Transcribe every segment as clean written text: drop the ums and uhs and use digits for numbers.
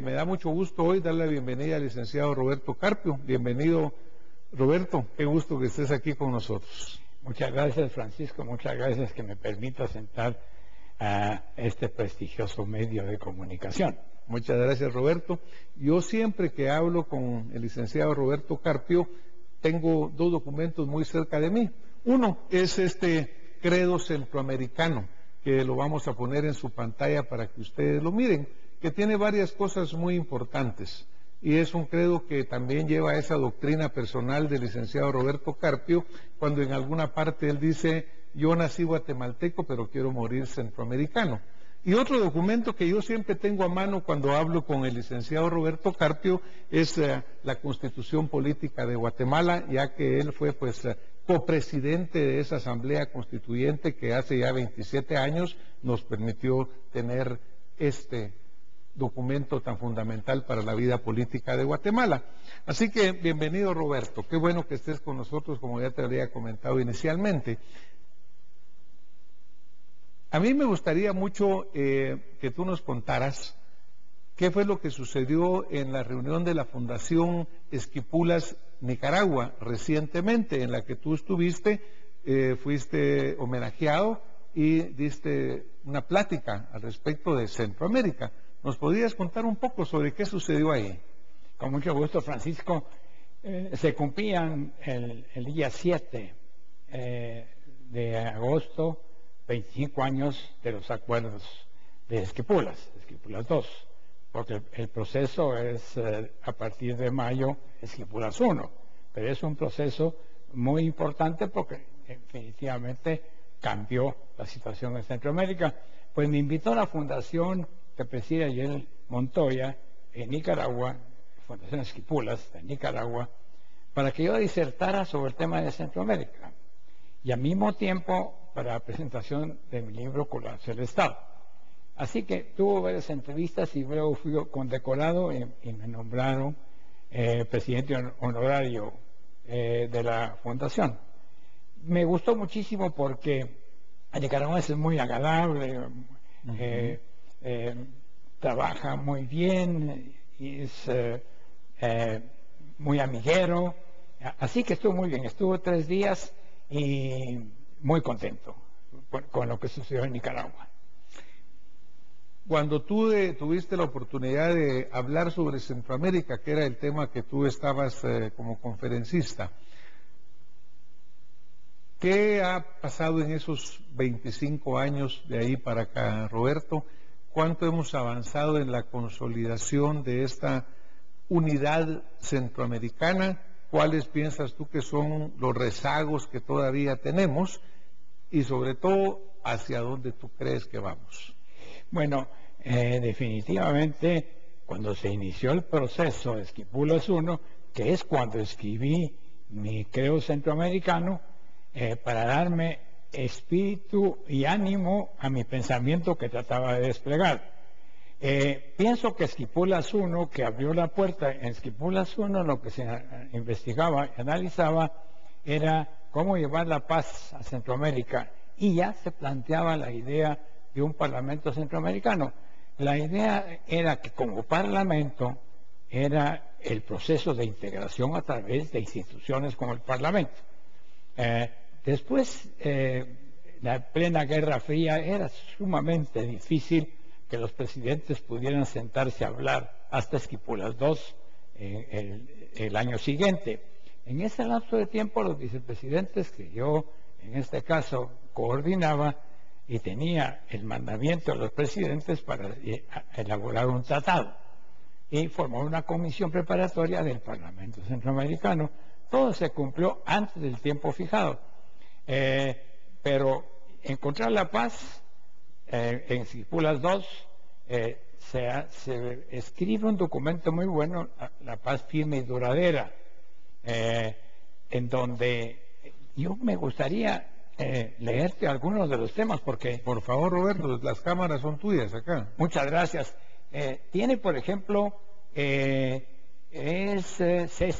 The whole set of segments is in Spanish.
Me da mucho gusto hoy darle la bienvenida al licenciado Roberto Carpio. Bienvenido, Roberto. Qué gusto que estés aquí con nosotros. Muchas gracias, Francisco. Muchas gracias que me permita sentar a este prestigioso medio de comunicación. Muchas gracias, Roberto. Yo siempre que hablo con el licenciado Roberto Carpio, tengo dos documentos muy cerca de mí. Uno es este credo centroamericano, que lo vamos a poner en su pantalla para que ustedes lo miren, que tiene varias cosas muy importantes. Y es un credo que también lleva esa doctrina personal del licenciado Roberto Carpio, cuando en alguna parte él dice, yo nací guatemalteco, pero quiero morir centroamericano. Y otro documento que yo siempre tengo a mano cuando hablo con el licenciado Roberto Carpio es la Constitución Política de Guatemala, ya que él fue copresidente de esa Asamblea Constituyente que hace ya 27 años nos permitió tener este documento tan fundamental para la vida política de Guatemala. Así que bienvenido, Roberto, qué bueno que estés con nosotros, como ya te había comentado inicialmente. A mí me gustaría mucho que tú nos contaras qué fue lo que sucedió en la reunión de la Fundación Esquipulas Nicaragua recientemente, en la que tú estuviste, fuiste homenajeado y diste una plática al respecto de Centroamérica. ¿Nos podrías contar un poco sobre qué sucedió ahí? Con mucho gusto, Francisco. Se cumplían el día 7 de agosto 25 años de los acuerdos de Esquipulas II, porque el proceso es a partir de mayo Esquipulas I, pero es un proceso muy importante porque definitivamente cambió la situación en Centroamérica. Pues me invitó a la fundación que preside Ariel Montoya en Nicaragua, Fundación Esquipulas de Nicaragua, para que yo disertara sobre el tema de Centroamérica y al mismo tiempo para la presentación de mi libro Colapso del Estado. Así que tuve varias entrevistas y luego fui condecorado y me nombraron presidente honorario de la fundación. Me gustó muchísimo porque el nicaragüense es muy agradable, trabaja muy bien y es muy amiguero, así que estuvo muy bien. Estuvo 3 días y muy contento con lo que sucedió en Nicaragua. Cuando tú tuviste la oportunidad de hablar sobre Centroamérica, que era el tema que tú estabas como conferencista, ¿qué ha pasado en esos 25 años de ahí para acá, Roberto? ¿Cuánto hemos avanzado en la consolidación de esta unidad centroamericana? ¿Cuáles piensas tú que son los rezagos que todavía tenemos? Y sobre todo, ¿hacia dónde tú crees que vamos? Bueno, definitivamente, cuando se inició el proceso de Esquipulas I, que es cuando escribí mi credo centroamericano, para darme espíritu y ánimo a mi pensamiento que trataba de desplegar. Pienso que Esquipulas I, que abrió la puerta, en Esquipulas I lo que se investigaba y analizaba era cómo llevar la paz a Centroamérica, y ya se planteaba la idea de un parlamento centroamericano. La idea era que como parlamento era el proceso de integración a través de instituciones como el parlamento. Después, la plena Guerra Fría, era sumamente difícil que los presidentes pudieran sentarse a hablar hasta Esquipulas II el año siguiente. En ese lapso de tiempo, los vicepresidentes, que yo en este caso coordinaba, y tenía el mandamiento de los presidentes para elaborar un tratado y formar una comisión preparatoria del Parlamento Centroamericano. Todo se cumplió antes del tiempo fijado, pero encontrar la paz en Esquipulas II se escribe un documento muy bueno, La paz firme y duradera, en donde yo me gustaría leerte algunos de los temas, porque... Por favor, Roberto, las cámaras son tuyas acá. Muchas gracias. Tiene, por ejemplo, cese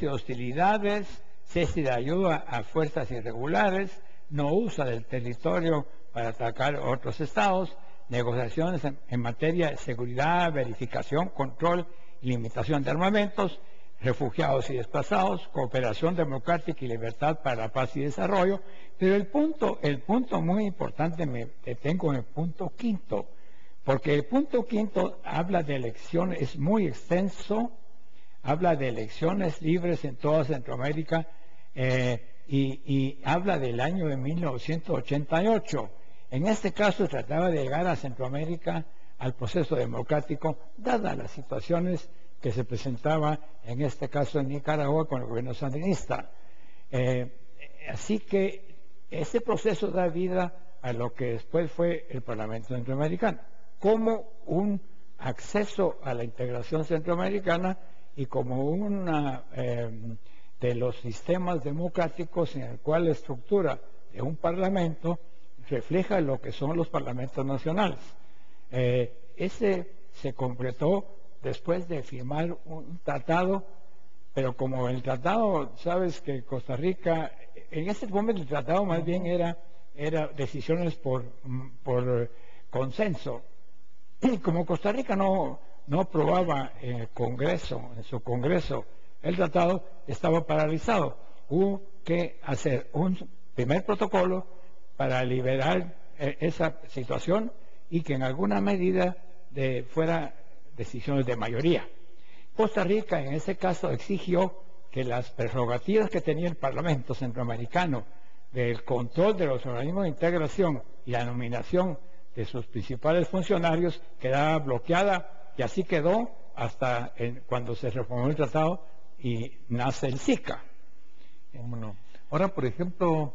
de hostilidades, cese de ayuda a fuerzas irregulares, no usa del territorio para atacar otros estados, negociaciones en materia de seguridad, verificación, control y limitación de armamentos, refugiados y desplazados, cooperación democrática y libertad para la paz y desarrollo. Pero el punto muy importante, me detengo en el punto quinto, porque el punto quinto habla de elecciones, es muy extenso, habla de elecciones libres en toda Centroamérica y habla del año de 1988. En este caso trataba de llegar a Centroamérica al proceso democrático, dadas las situaciones que se presentaba en este caso en Nicaragua con el gobierno sandinista. Así que ese proceso da vida a lo que después fue el Parlamento Centroamericano, como un acceso a la integración centroamericana y como una de los sistemas democráticos en el cual la estructura de un parlamento refleja lo que son los parlamentos nacionales. Ese se completó después de firmar un tratado, pero como el tratado, sabes que Costa Rica, en ese momento el tratado más bien era decisiones por consenso, y como Costa Rica no aprobaba en su Congreso, el tratado estaba paralizado. Hubo que hacer un primer protocolo para liberar esa situación y que en alguna medida fuera decisiones de mayoría. Costa Rica en ese caso exigió que las prerrogativas que tenía el Parlamento Centroamericano del control de los organismos de integración y la nominación de sus principales funcionarios quedaba bloqueada, y así quedó hasta cuando se reformó el tratado y nace el SICA. ¿Cómo no? Ahora, por ejemplo,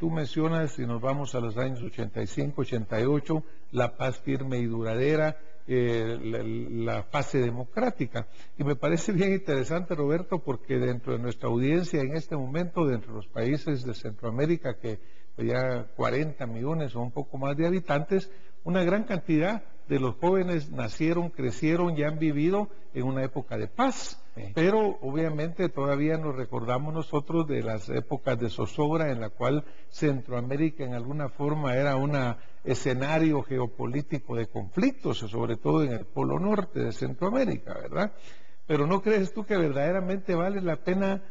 tú mencionas, si nos vamos a los años 85, 88, la paz firme y duradera, la fase democrática. Y me parece bien interesante, Roberto, porque dentro de nuestra audiencia en este momento, dentro de los países de Centroamérica, que ya 40 millones o un poco más de habitantes, una gran cantidad de los jóvenes nacieron, crecieron y han vivido en una época de paz. Sí. Pero obviamente todavía nos recordamos nosotros de las épocas de zozobra en la cual Centroamérica en alguna forma era un escenario geopolítico de conflictos, sobre todo en el polo norte de Centroamérica, ¿verdad? Pero ¿no crees tú que verdaderamente vale la pena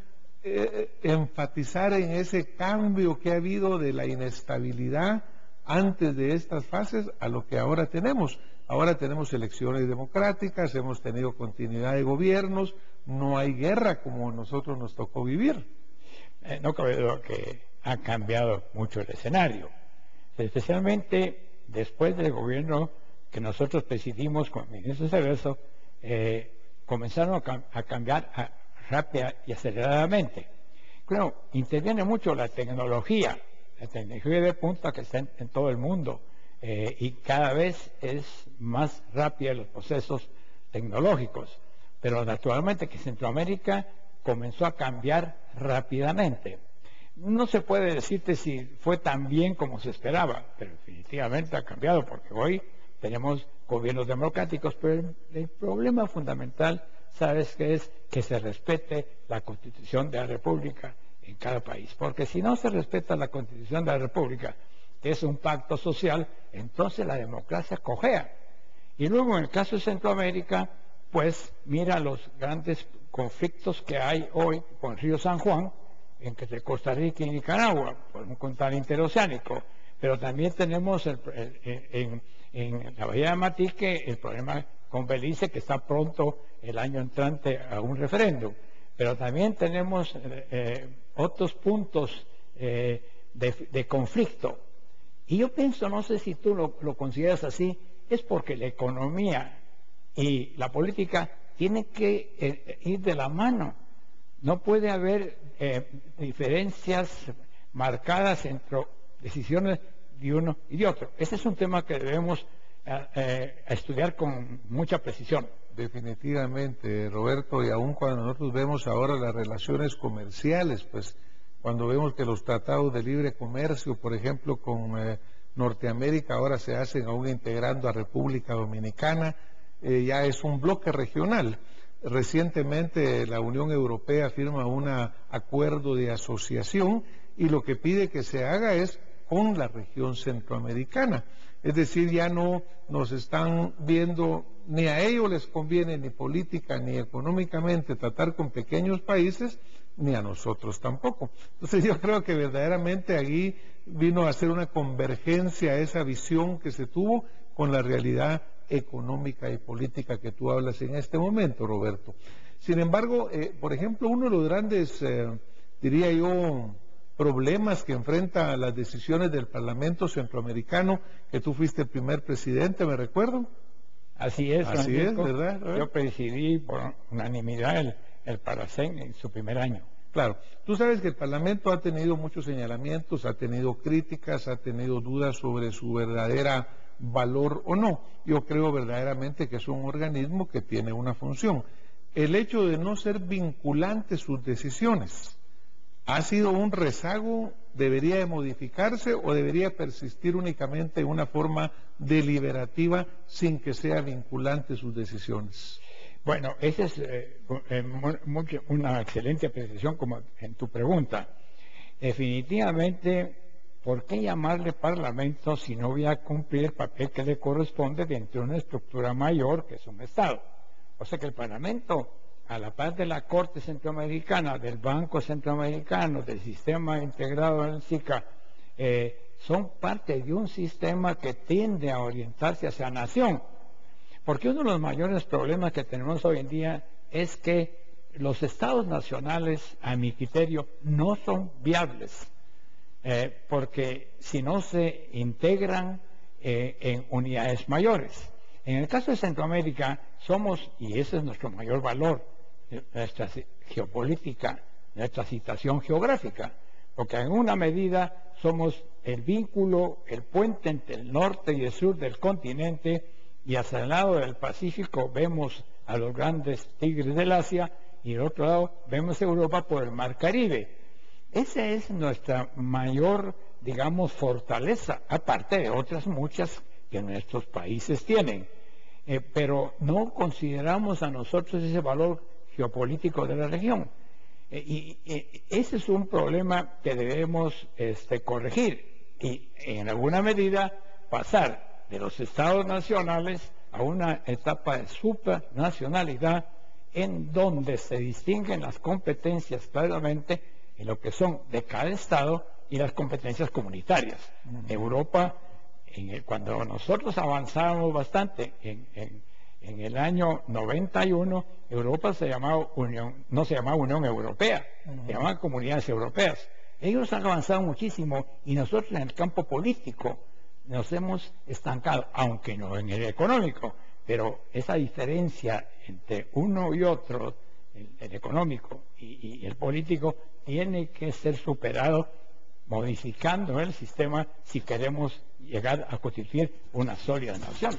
enfatizar en ese cambio que ha habido de la inestabilidad antes de estas fases a lo que ahora tenemos? Ahora tenemos elecciones democráticas, hemos tenido continuidad de gobiernos, no hay guerra como nosotros nos tocó vivir. No cabe duda que ha cambiado mucho el escenario, especialmente después del gobierno que nosotros presidimos con el ministro Cerezo, comenzaron a cambiar rápida y aceleradamente. Claro, interviene mucho la tecnología de punta que está en todo el mundo, y cada vez es más rápida los procesos tecnológicos, pero naturalmente que Centroamérica comenzó a cambiar rápidamente. No se puede decirte si fue tan bien como se esperaba, pero definitivamente ha cambiado, porque hoy tenemos gobiernos democráticos, pero el problema fundamental, ¿sabes qué es? Que se respete la Constitución de la República en cada país, porque si no se respeta la Constitución de la República, que es un pacto social, entonces la democracia cojea. Y luego en el caso de Centroamérica, pues mira los grandes conflictos que hay hoy con el río San Juan, entre Costa Rica y Nicaragua, podemos contar interoceánico, pero también tenemos en la Bahía de Matique el problema con Belice, que está pronto el año entrante a un referéndum, pero también tenemos otros puntos de conflicto. Y yo pienso, no sé si tú lo consideras así, es porque la economía y la política tienen que ir de la mano. No puede haber diferencias marcadas entre decisiones de uno y de otro. Ese es un tema que debemos estudiar con mucha precisión. Definitivamente, Roberto, y aun cuando nosotros vemos ahora las relaciones comerciales, pues cuando vemos que los tratados de libre comercio, por ejemplo, con Norteamérica ahora se hacen aún integrando a República Dominicana, ya es un bloque regional. Recientemente la Unión Europea firma un acuerdo de asociación y lo que pide que se haga es con la región centroamericana. Es decir, ya no nos están viendo, ni a ellos les conviene ni política ni económicamente tratar con pequeños países, ni a nosotros tampoco. Entonces yo creo que verdaderamente allí vino a ser una convergencia esa visión que se tuvo con la realidad económica y política que tú hablas en este momento, Roberto. Sin embargo, por ejemplo, uno de los grandes, diría yo, problemas que enfrenta las decisiones del Parlamento Centroamericano, que tú fuiste el primer presidente, ¿me recuerdo? Así es, Así es, Francisco. ¿verdad? Yo presidí por unanimidad el Paracén en su primer año. Claro, tú sabes que el Parlamento ha tenido muchos señalamientos, ha tenido críticas, ha tenido dudas sobre su verdadera valor o no. Yo creo verdaderamente que es un organismo que tiene una función. El hecho de no ser vinculante sus decisiones, ¿ha sido un rezago? ¿Debería de modificarse o debería persistir únicamente en una forma deliberativa sin que sea vinculante sus decisiones? Bueno, esa es una excelente apreciación como en tu pregunta. Definitivamente, ¿por qué llamarle Parlamento si no voy a cumplir el papel que le corresponde dentro de una estructura mayor que es un Estado? O sea que el Parlamento, a la par de la Corte Centroamericana, del Banco Centroamericano, del Sistema Integrado del SICA, son parte de un sistema que tiende a orientarse hacia la nación. Porque uno de los mayores problemas que tenemos hoy en día es que los estados nacionales, a mi criterio, no son viables, porque si no se integran en unidades mayores. En el caso de Centroamérica somos, y ese es nuestro mayor valor, nuestra geopolítica, nuestra situación geográfica, porque en una medida somos el vínculo, el puente entre el norte y el sur del continente, y hacia el lado del Pacífico vemos a los grandes tigres del Asia, y del otro lado vemos Europa por el Mar Caribe. Esa es nuestra mayor, digamos, fortaleza, aparte de otras muchas que nuestros países tienen. Pero no consideramos a nosotros ese valor geopolítico de la región. Y ese es un problema que debemos corregir y en alguna medida pasar de los estados nacionales a una etapa de supranacionalidad en donde se distinguen las competencias claramente en lo que son de cada estado y las competencias comunitarias. Europa, cuando nosotros avanzábamos bastante en el año 91, Europa se llamaba no se llamaba Unión Europea, se llamaban Comunidades Europeas. Ellos han avanzado muchísimo y nosotros en el campo político nos hemos estancado, aunque no en el económico, pero esa diferencia entre uno y otro, el económico y el político, tiene que ser superado modificando el sistema si queremos llegar a constituir una sólida nación.